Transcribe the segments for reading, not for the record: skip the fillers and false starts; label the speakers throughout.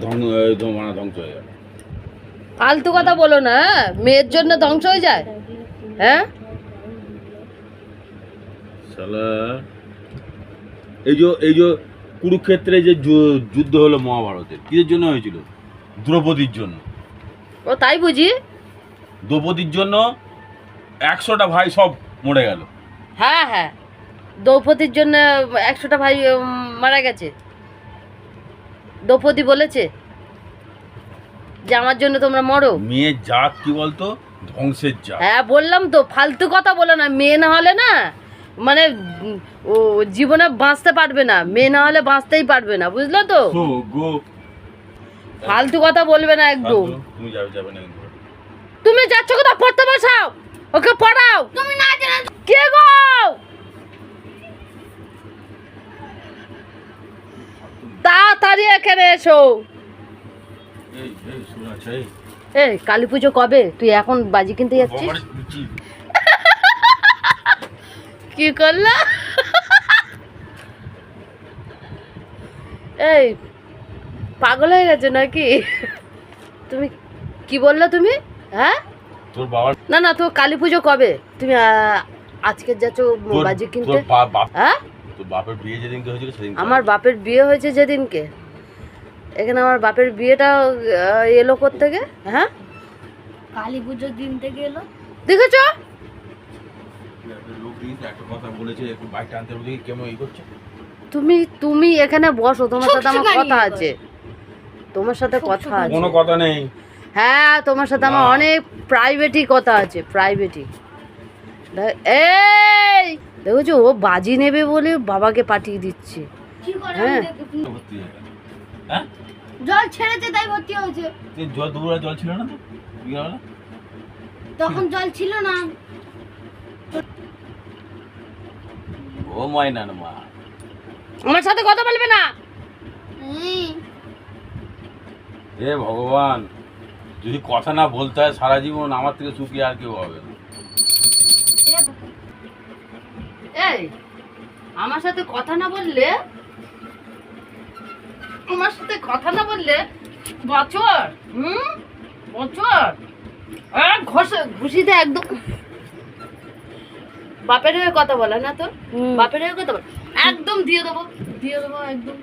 Speaker 1: ধ্বংস হয়ে গেল।
Speaker 2: ফালতু কথা বলো না, মেয়ের জন্য ধ্বংস হয়ে যায়। হ্যাঁ
Speaker 1: শালা এই যে কুরুক্ষেত্রে যে যুদ্ধ হলো মহাভারতের, কিসের জন্য হয়েছিল? দ্রৌপদীর জন্য।
Speaker 2: ও তাই বুঝি?
Speaker 1: দ্রৌপদীর জন্য 100টা ভাই সব মরে গেল।
Speaker 2: হ্যাঁ হ্যাঁ, দ্রৌপদীর জন্য 100টা ভাই মারা গেছে। দ্রৌপদী বলেছে যে আমার জন্য তোমরা মরো।
Speaker 1: মেয়ের জাত কি বলতো? ধ্বংসের জাত।
Speaker 2: হ্যাঁ বললাম তো, ফালতু কথা বলো না। মেয়ে না হলে না মানে ও জীবনে বাঁচতে পারবে না, মেয়ে না হলে বাঁচতেই পারবে না, বুঝলো তো? ফালতু কথা বলবে না একদম।
Speaker 1: তুমি যাবে না।
Speaker 2: তুমি যাচ্ছ কোথাও? পড়তে বসাও, ওকে পড়াও। তুমি না জানো কে গো? তাড়াতাড়ি এখানে এসো। এই কালী পুজো কবে? তুই এখন বাজি কিনতে যাচ্ছিস? কি করলা? এই পাগল হয়ে গেছে নাকি? তুমি কি বললে তুমি? হ্যাঁ
Speaker 1: তোর বাবা
Speaker 2: না না, তো কালী পুজো কবে? তুমি আজকে যাচ্ছ বাজি কিনতে? হ্যাঁ
Speaker 1: তোর বাপের বিয়ে যেদিনকে হয়েছিল সেদিন।
Speaker 2: আমার বাপের বিয়ে হয়েছে যেদিনকে, এখানে আমার বাপের বিয়েটা এলো কোত্থেকে? হ্যাঁ
Speaker 3: কালী পুজোর দিন থেকে এলো।
Speaker 2: দেখেছ?
Speaker 1: একটা কথা বলেছে, একটু বাইকটা আনতে বলে কেমন ই করছে।
Speaker 2: তুমি এখানে বসো, তোমার সাথে আমার কথা আছে। তোমার সাথে কথা আছে।
Speaker 1: কোনো কথা নেই।
Speaker 2: হ্যাঁ তোমার সাথে আমার অনেক প্রাইভেটই কথা আছে, প্রাইভেটই। এই দেখেছো, ও বাজি নেবে বলে বাবাকে পাঠিয়ে দিচ্ছে। হ্যাঁ
Speaker 3: জল ছেড়েছে তাই ভর্তি হয়েছে।
Speaker 1: দুপুরে জল ছিল না তো?
Speaker 3: তখন জল ছিল না।
Speaker 1: ও ময়না মা,
Speaker 2: আমার সাথে কথা বলবে না।
Speaker 1: হে ভগবান, যদি কথা না বলতে হয় সারা জীবন, আমার থেকে সুখী আর কেউ হবে না।
Speaker 2: এই আমার সাথে কথা না বললে, আমার সাথে কথা না বললে বছর বছর ঘুষিতে একদম। বাপের হয়ে কথা বলে না তো? বাপের হয়ে কথা বল, একদম দিয়ে দেবো একদম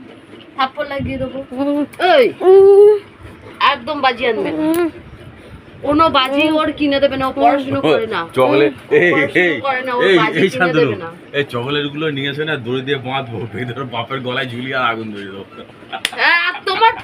Speaker 2: থাপ্পড় লাগিয়ে দেবো। এই একদম বাজি আনবে না, কোনো বাজি ওর কিনে দেবে না। ও পড়াশুনো করে না,
Speaker 1: চকলেট
Speaker 2: করে না, ও বাজি কিনে দেবে না।
Speaker 1: এই চকলেট গুলো নিয়ে এসে না দড়ি দিয়ে বাঁধবো, বাপের গলায় ঝুলিয়ে আর আগুন ধরিয়ে দেবো।
Speaker 2: হ্যাঁ তোমার